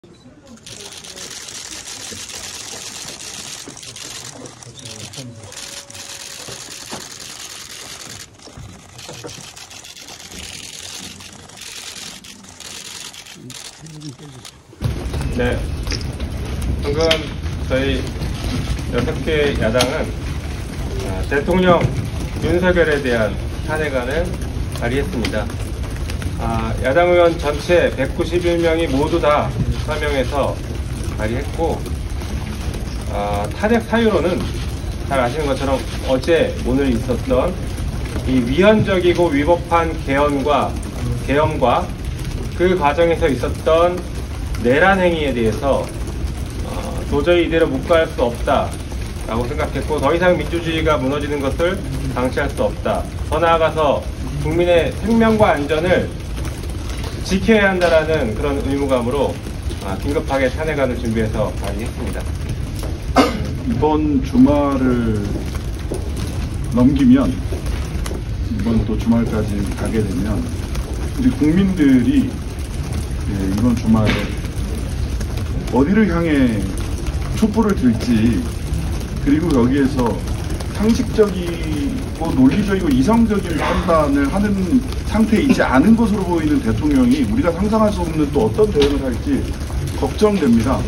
네, 방금 저희 6개 야당은 대통령 윤석열에 대한 탄핵안을 발의했습니다. 야당 의원 전체 191명이 모두 다 서명해서 발의했고, 탄핵 사유로는 잘 아시는 것처럼 어제 오늘 있었던 이 위헌적이고 위법한 계엄과 그 과정에서 있었던 내란 행위에 대해서 도저히 이대로 묵과할 수 없다라고 생각했고, 더 이상 민주주의가 무너지는 것을 방치할 수 없다. 더 나아가서 국민의 생명과 안전을 지켜야 한다라는 그런 의무감으로 긴급하게 탄핵안을 준비해서 발의했습니다. 이번 주말을 넘기면, 이번 또 주말까지 가게 되면 우리 국민들이 이번 주말에 어디를 향해 촛불을 들지, 그리고 여기에서 상식적이고 논리적이고 이성적인 판단을 하는 상태이지 않은 것으로 보이는 대통령이 우리가 상상할 수 없는 또 어떤 대응을 할지 걱정됩니다.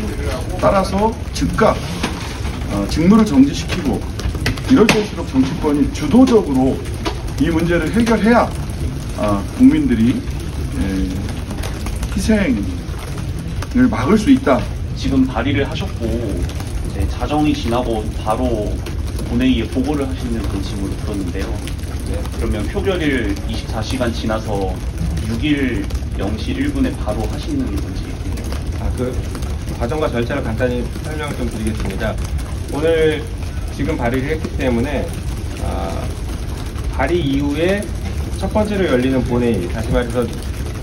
따라서 즉각 직무를 정지시키고, 이럴 때일수록 정치권이 주도적으로 이 문제를 해결해야 국민들이 희생을 막을 수 있다. 지금 발의를 하셨고 이제 자정이 지나고 바로 본회의에 보고를 하시는 방침으로 들었는데요. 네, 그러면 표결일 24시간 지나서 6일 0시 1분에 바로 하시는 건지. 그 과정과 절차를 간단히 설명을 좀 드리겠습니다. 오늘 지금 발의를 했기 때문에 발의 이후에 첫 번째로 열리는 본회의, 다시 말해서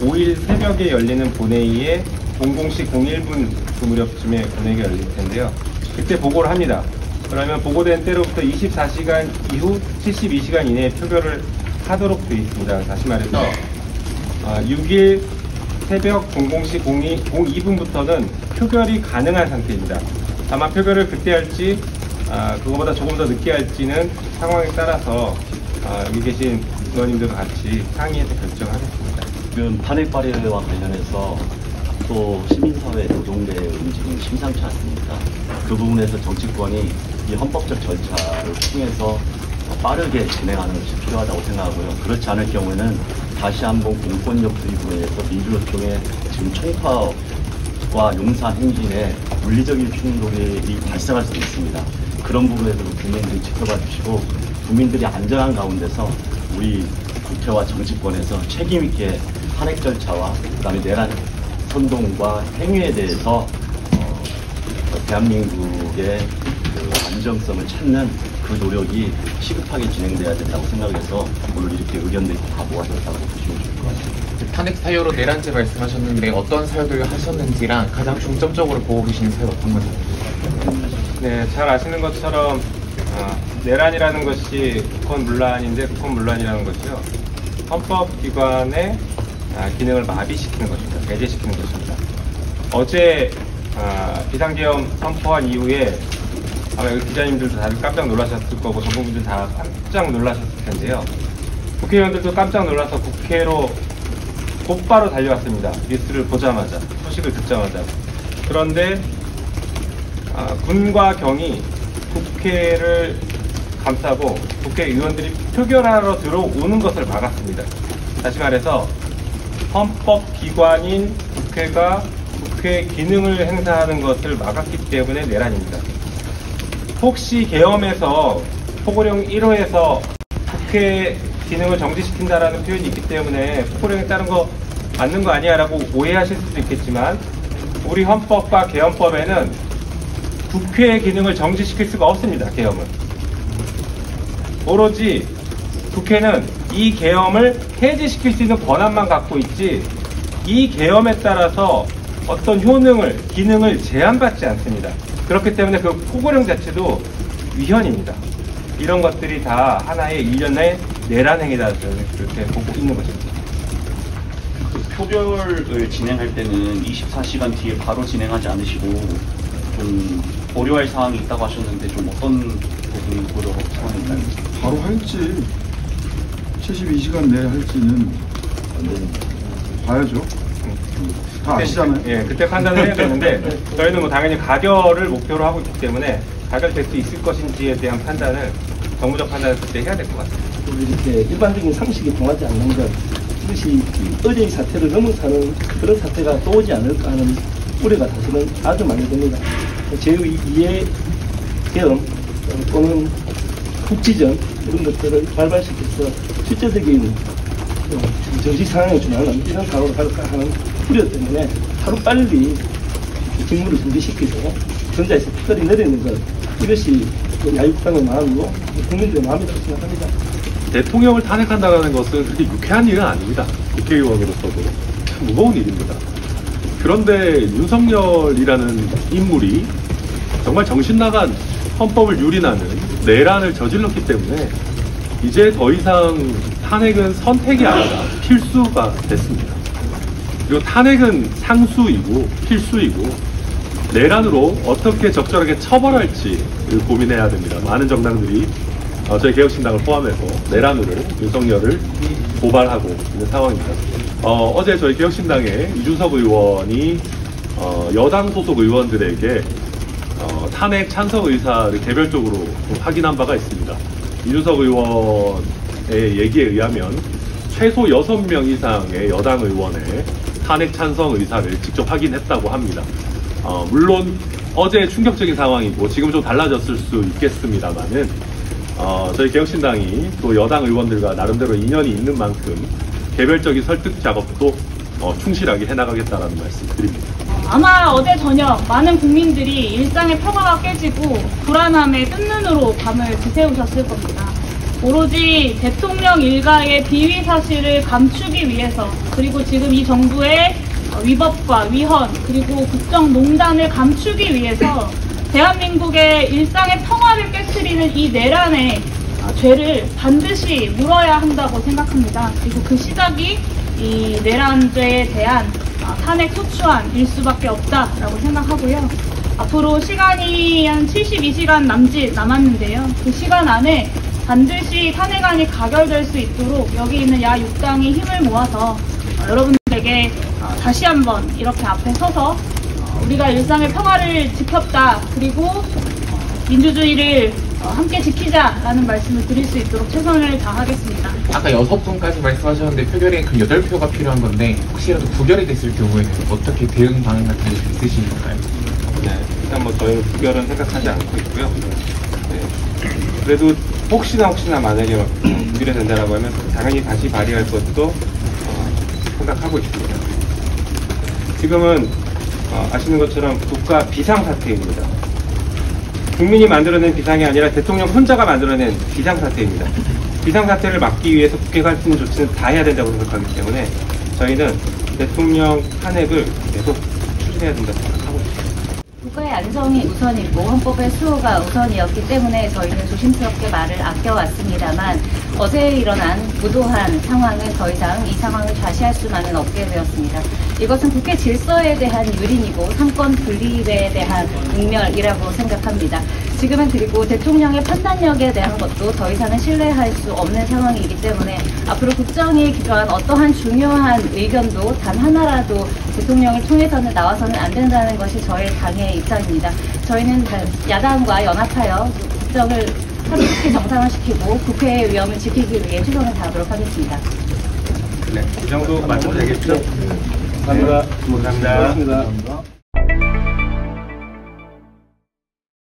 5일 새벽에 열리는 본회의에 00시 01분 그 무렵쯤에 본회의가 열릴 텐데요. 그때 보고를 합니다. 그러면 보고된 때로부터 24시간 이후 72시간 이내에 표결을 하도록 되어 있습니다. 다시 말해서 6일 새벽 00시 02분부터는 표결이 가능한 상태입니다. 다만 표결을 그때 할지 그거보다 조금 더 늦게 할지는 상황에 따라서 여기 계신 의원님들과 같이 상의해서 결정하겠습니다. 지금 탄핵 발의와 관련해서 또 시민사회 노동대의 움직임이 심상치 않습니다. 그 부분에서 정치권이 이 헌법적 절차를 통해서 빠르게 진행하는 것이 필요하다고 생각하고요. 그렇지 않을 경우에는 다시 한번 공권력 도입으로 해서 민주노총의 지금 총파업과 용산 행진에 물리적인 충돌이 발생할 수 있습니다. 그런 부분에서도 국민들이 지켜봐 주시고, 국민들이 안전한 가운데서 우리 국회와 정치권에서 책임 있게 탄핵 절차와 그다음에 내란 선동과 행위에 대해서 대한민국의 그 안정성을 찾는 그 노력이 시급하게 진행돼야 된다고 생각해서 오늘 이렇게 의견들이 다 모아졌다고 보시면 좋을 것 같습니다. 탄핵 사유로 내란죄 말씀하셨는데 어떤 사유들을 하셨는지랑 가장 중점적으로 보고 계시는 사유 어떤 건지. 네, 잘 아시는 것처럼 내란이라는 것이 국헌문란인데, 국헌문란이라는 것이요, 헌법기관의 기능을 마비시키는 것입니다. 배제시키는 것입니다. 어제 비상계엄 선포한 이후에 아마 여기 기자님들도 다들 깜짝 놀라셨을 거고 전국민들 다 깜짝 놀라셨을 텐데요. 국회의원들도 깜짝 놀라서 국회로 곧바로 달려왔습니다. 뉴스를 보자마자, 소식을 듣자마자. 그런데 군과 경이 국회를 감싸고 국회의원들이 표결하러 들어오는 것을 막았습니다. 다시 말해서 헌법기관인 국회가 국회 기능을 행사하는 것을 막았기 때문에 내란입니다. 혹시 계엄에서 포고령 1호에서 국회 기능을 정지시킨다라는 표현이 있기 때문에 포고령에 따른 거 맞는 거 아니야 라고 오해하실 수도 있겠지만, 우리 헌법과 계엄법에는 국회의 기능을 정지시킬 수가 없습니다. 계엄은 오로지 국회는 이 계엄을 해제시킬 수 있는 권한만 갖고 있지, 이 계엄에 따라서 어떤 효능을, 기능을 제한받지 않습니다. 그렇기 때문에 그 포고령 자체도 위헌입니다. 이런 것들이 다 하나의 일련의 내란 행위다, 그렇게 보고 있는 것입니다. 표결을 진행할 때는 24시간 뒤에 바로 진행하지 않으시고 좀 고려할 사항이 있다고 하셨는데 좀 어떤 부분이 고려 사항인가요? 바로 할지 72시간 내에 할지는 봐야죠. 다 아시잖아요. 예, 그때 판단을 해야 되는데 저희는 뭐 당연히 가결을 목표로 하고 있기 때문에 가결될 수 있을 것인지에 대한 판단을 정무적 판단을 그때 해야 될 것 같습니다. 이렇게 일반적인 상식이 통하지 않는 것, 이것이 어제의 사태를 넘어서는 그런 사태가 또 오지 않을까 하는 우려가 사실은 아주 많이 됩니다. 제2의 계엄 또는 국지전 이런 것들을 발발시켜서 실제적인 정치 상황을 주는 이런 상황으로 갈까 하는 우려 때문에 하루빨리 직무를 정지시키고 전자에서 특별히 내리는 것, 이것이 야유국당의 마음이고 국민들의 마음이라고 생각합니다. 대통령을 탄핵한다는 것은 그렇게 유쾌한 일은 아닙니다. 국회의원으로서도 참 무거운 일입니다. 그런데 윤석열이라는 인물이 정말 정신나간 헌법을 유린하는 내란을 저질렀기 때문에 이제 더 이상 탄핵은 선택이 아니라 필수가 됐습니다. 그리고 탄핵은 상수이고 필수이고 내란으로 어떻게 적절하게 처벌할지 고민해야 됩니다. 많은 정당들이 저희 개혁신당을 포함해서 내란으로 윤석열을 고발하고 있는 상황입니다. 어제 저희 개혁신당의 이준석 의원이 여당 소속 의원들에게 탄핵 찬성 의사를 개별적으로 확인한 바가 있습니다. 이준석 의원의 얘기에 의하면 최소 6명 이상의 여당 의원의 탄핵 찬성 의사를 직접 확인했다고 합니다. 물론 어제 충격적인 상황이고 지금 좀 달라졌을 수 있겠습니다만은 저희 개혁신당이 또 여당 의원들과 나름대로 인연이 있는 만큼 개별적인 설득 작업도 충실하게 해나가겠다라는 말씀 드립니다. 아마 어제 저녁 많은 국민들이 일상의 평화가 깨지고 불안함에 뜬 눈으로 밤을 지새우셨을 겁니다. 오로지 대통령 일가의 비위 사실을 감추기 위해서, 그리고 지금 이 정부의 위법과 위헌 그리고 국정농단을 감추기 위해서 대한민국의 일상의 평화를 깨트리는 이 내란의 죄를 반드시 물어야 한다고 생각합니다. 그리고 그 시작이 이 내란죄에 대한 탄핵 소추안일 수밖에 없다라고 생각하고요. 앞으로 시간이 한 72시간 남았는데요. 그 시간 안에 반드시 탄핵안이 가결될 수 있도록 여기 있는 야 6당이 힘을 모아서 여러분들에게 다시 한번 이렇게 앞에 서서 우리가 일상의 평화를 지켰다, 그리고 민주주의를 함께 지키자라는 말씀을 드릴 수 있도록 최선을 다하겠습니다. 아까 6분까지 말씀하셨는데 표결에 그 8표가 필요한 건데 혹시라도 부결이 됐을 경우에는 어떻게 대응 방안 같은 게 있으신 건가요? 네, 일단 뭐 저희는 부결은 생각하지 않고 있고요. 네, 그래도 혹시나 만약에 부결이 된다라고 하면 당연히 다시 발의할 것도 생각하고 있습니다. 지금은 아시는 것처럼 국가 비상사태입니다. 국민이 만들어낸 비상이 아니라 대통령 혼자가 만들어낸 비상사태입니다. 비상사태를 막기 위해서 국회가 할 수 있는 조치는 다 해야 된다고 생각하기 때문에 저희는 대통령 탄핵을 계속 추진해야 된다고 생각하고 있습니다. 국가의 안정이 우선이고 헌법의 수호가 우선이었기 때문에 저희는 조심스럽게 말을 아껴왔습니다만 어제 일어난 부도한 상황은 더 이상 이 상황을 좌시할 수만은 없게 되었습니다. 이것은 국회 질서에 대한 유린이고 상권 분립에 대한 국멸이라고 생각합니다. 지금은 그리고 대통령의 판단력에 대한 것도 더 이상은 신뢰할 수 없는 상황이기 때문에 앞으로 국정이 기조한 어떠한 중요한 의견도 단 하나라도 대통령의 통해서는 나와서는 안 된다는 것이 저희 당의 입장입니다. 저희는 야당과 연합하여 국정을 함께 정상화시키고 국회의 위엄을 지키기 위해 최선을 다하도록 하겠습니다. 네, 이 정도 말씀드리겠죠? 감사합니다. 감사합니다. 고맙습니다.